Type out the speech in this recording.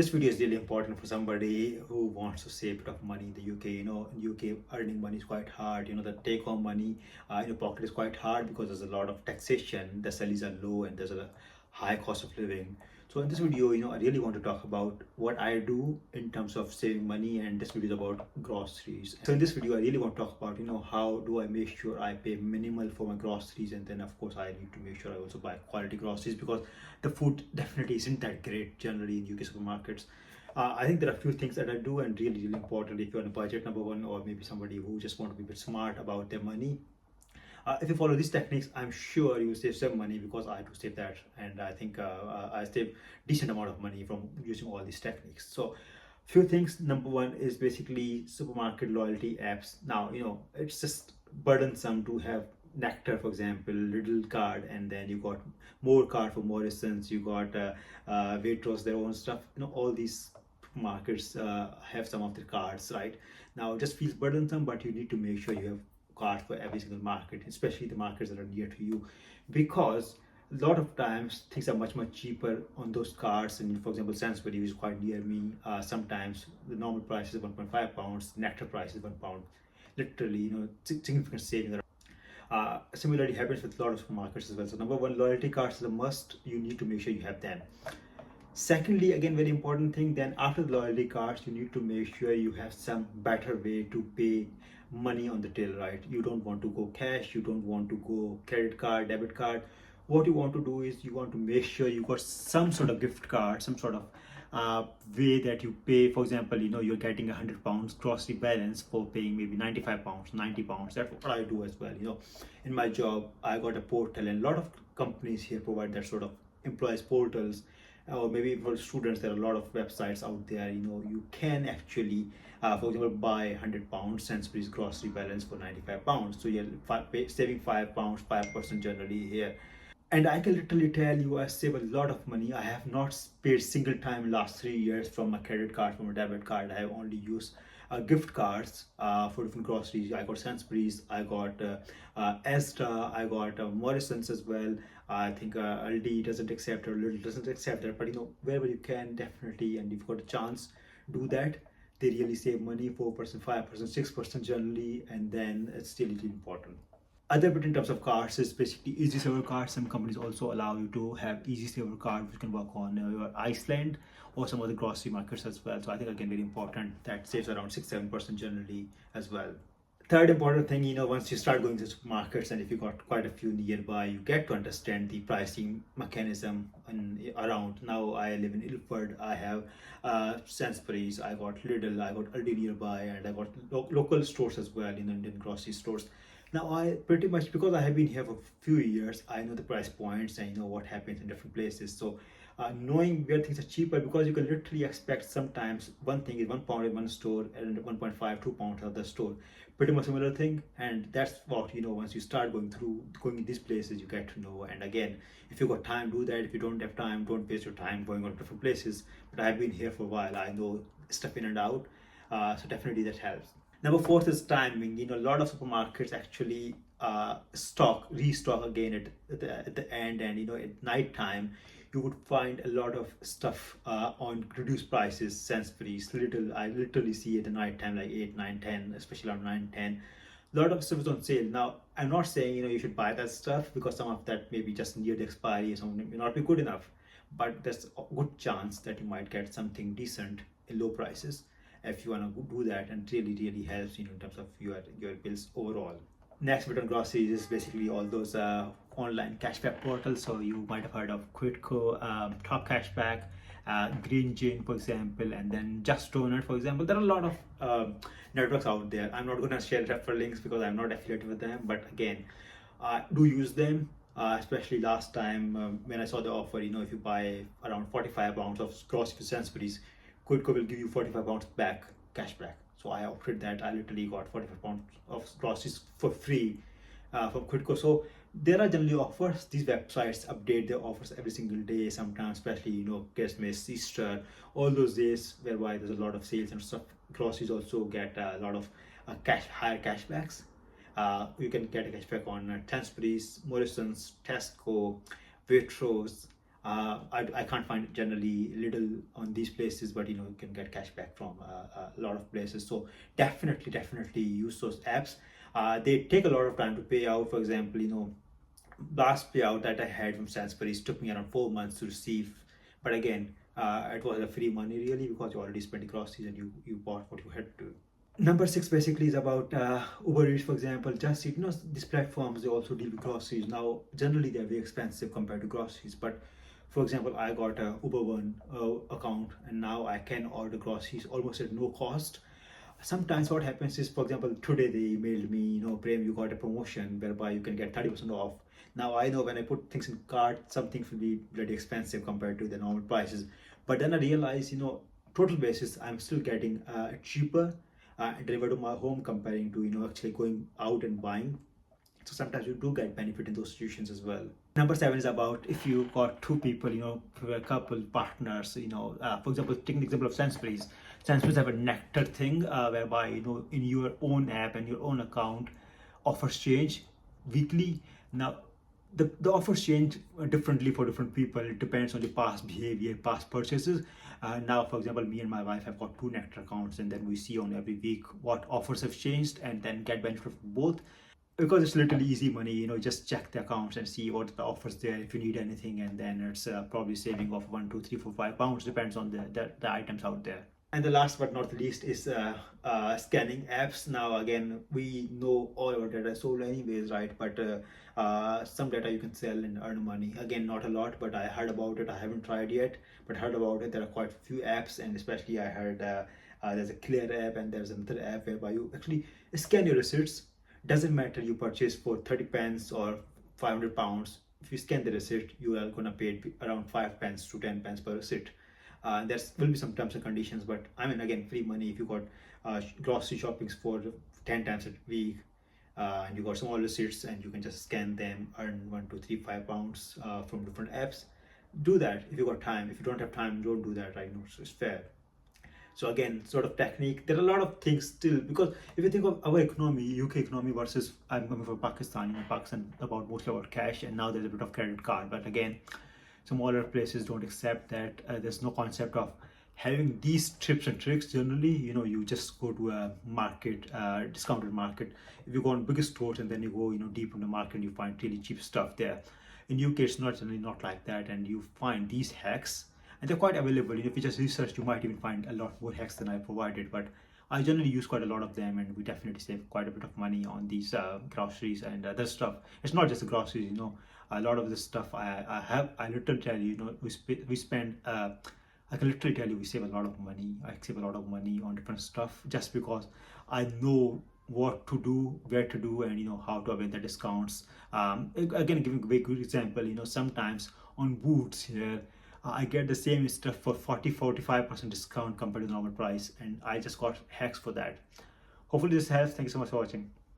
This video is really important for somebody who wants to save a bit of money in the UK. In UK, earning money is quite hard. The take-home money in your pocket is quite hard because there's a lot of taxation. The salaries are low and there's a high cost of living. So in this video, I really want to talk about what I do in terms of saving money, and this video is about groceries. So in this video, I really want to talk about, how do I make sure I pay minimal for my groceries, and then of course I need to make sure I also buy quality groceries because the food definitely isn't that great generally in UK supermarkets. I think there are a few things that I do and really, really important if you're on a budget, number one, or maybe somebody who just want to be a bit smart about their money. If you follow these techniques, I'm sure you will save some money because I do save that, and I think I save decent amount of money from using all these techniques. So, few things. Number one is basically supermarket loyalty apps. Now, it's just burdensome to have Nectar, for example, Lidl card, and then you got more card for Morrisons. You got Waitrose, their own stuff. All these markets have some of the cards, right? Now, it just feels burdensome, but you need to make sure you have card for every single market, especially the markets that are near to you, because a lot of times things are much cheaper on those cards. And for example, Sainsbury, which is quite near me, sometimes the normal price is 1.5 pounds, Nectar price is £1. Literally, significant saving. Similarly happens with a lot of supermarkets as well. So number one, loyalty cards is a must. You need to make sure you have them. Secondly, again, very important thing, then after the loyalty cards, you need to make sure you have some better way to pay money on the till, right? You don't want to go cash, you don't want to go credit card, debit card. What you want to do is you want to make sure you got some sort of gift card, some sort of way that you pay. For example, you're getting £100 grocery balance for paying maybe £95, £90. That's what I do as well. In my job, I got a portal, and a lot of companies here provide that sort of employees portals, or maybe for students there are a lot of websites out there. You can actually for example buy £100 Sainsbury's grocery balance for £95, so you're saving £5, 5% generally here. And I can literally tell you I save a lot of money. I have not paid single time in last 3 years from a credit card, from a debit card. I have only used gift cards for different groceries. I got Sainsbury's, I got Asda, I got Morrisons as well. I think Aldi doesn't accept, or Lidl doesn't accept that, but wherever you can, definitely, and you've got a chance, do that. They really save money, 4%, 5%, 6% generally, and then it's still really important. Other bit in terms of cards is basically easy saver cards. Some companies also allow you to have easy saver card, which can work on your Iceland or some other grocery markets as well. So I think again very important, that saves around 6-7% generally as well. Third important thing, once you start going to supermarkets, and if you got quite a few nearby, you get to understand the pricing mechanism around. Now I live in Ilford, I have Sainsbury's, I got Lidl, I got Aldi nearby, and I got local stores as well, Indian grocery stores. Now I pretty much, because I have been here for a few years, I know the price points and I know what happens in different places. So knowing where things are cheaper, because you can literally expect sometimes one thing is £1 in one store and 1.5, £2 other store. Pretty much similar thing, and that's what once you start going in these places, you get to know. And again, if you got time, do that. If you don't have time, don't waste your time going on different places. But I've been here for a while, I know stuff in and out, so definitely that helps. Number fourth is timing. A lot of supermarkets actually restock again at the end, and at night time you would find a lot of stuff on reduced prices. Sainsbury's, Lidl, I literally see at the night time like 8, 9, 10, especially around 9, 10. A lot of stuff is on sale. Now, I'm not saying you should buy that stuff, because some of that may be just near the expiry, or something may not be good enough. But there's a good chance that you might get something decent in low prices if you want to do that, and really helps in terms of your bills overall. Next bit on groceries is basically all those online cashback portals. So you might have heard of Quidco, Top Cashback, Green Gin, for example, and then Just Donut, for example. There are a lot of networks out there. I'm not going to share referral links because I'm not affiliated with them, but again, do use them. Especially last time when I saw the offer, if you buy around £45 of groceries for Sainsbury's, Quidco will give you £45 back, cashback. So I opted that. I literally got £45 of groceries for free from Quidco. So there are generally offers. These websites update their offers every single day, sometimes, especially Christmas, Easter, all those days whereby there's a lot of sales and stuff. Groceries also get a lot of higher cashbacks. You can get a cashback on Sainsbury's, Morrisons, Tesco, Waitrose, I can't find generally Lidl on these places, but you can get cashback from a lot of places. So definitely use those apps. They take a lot of time to pay out. For example, last payout that I had from Sainsbury's took me around 4 months to receive. But again, it was a free money really, because you already spent the groceries and you bought what you had to. Number six basically is about Uber Eats, for example. Just Eat. These platforms, they also deal with groceries. Now, generally, they're very expensive compared to groceries. But for example, I got a Uber One account, and now I can order groceries almost at no cost. Sometimes what happens is, for example, today they emailed me, Prem, you got a promotion whereby you can get 30% off. Now I know when I put things in cart, some things will be bloody expensive compared to the normal prices. But then I realize, total basis, I'm still getting cheaper delivered to my home comparing to, actually going out and buying. So sometimes you do get benefit in those situations as well. Number seven is about if you got two people, a couple partners, for example, take an example of Sainsbury's. Sainsbury's have a Nectar thing whereby, in your own app and your own account, offers change weekly. Now, the offers change differently for different people. It depends on the past behavior, past purchases. Now, for example, me and my wife have got two Nectar accounts, and then we see on every week what offers have changed and then get benefit from both. Because it's literally easy money, just check the accounts and see what the offers there if you need anything, and then it's probably saving of 1, 2, 3, 4, 5 pounds, depends on the items out there. And the last but not the least is scanning apps. Now again, we know all our data is sold anyways, right? But some data you can sell and earn money. Again, not a lot, but I heard about it. I haven't tried yet, but heard about it. There are quite a few apps, and especially I heard there's a Clear app and there's another app whereby you actually scan your receipts. Doesn't matter you purchase for 30 pence or 500 pounds. If you scan the receipt, you are gonna pay around 5 pence to 10 pence per receipt. There will be some terms and conditions, but I mean, again, free money if you got grocery shoppings for 10 times a week, and you got small receipts and you can just scan them, earn 1, 2, 3, 5 pounds from different apps. Do that if you got time. If you don't have time, don't do that, right? No, so it's fair. So again, sort of technique. There are a lot of things still, because if you think of our economy, UK economy versus, I'm coming from Pakistan. Pakistan about mostly about cash, and now there's a bit of credit card. But again, some other places don't accept that. There's no concept of having these tips and tricks. Generally, you just go to a market, discounted market. If you go on biggest stores and then you go, deep in the market, you find really cheap stuff there. In UK, it's not generally not like that, and you find these hacks, and they're quite available. If you just research, you might even find a lot more hacks than I provided. But I generally use quite a lot of them, and we definitely save quite a bit of money on these groceries and other stuff. It's not just the groceries, a lot of this stuff I literally tell you, we spend. I can literally tell you we save a lot of money. I save a lot of money on different stuff just because I know what to do, where to do, and how to avail the discounts. Again, giving a very good example, sometimes on boots here, I get the same stuff for 40-45% discount compared to the normal price, and I just got hacks for that. Hopefully this helps. Thank you so much for watching.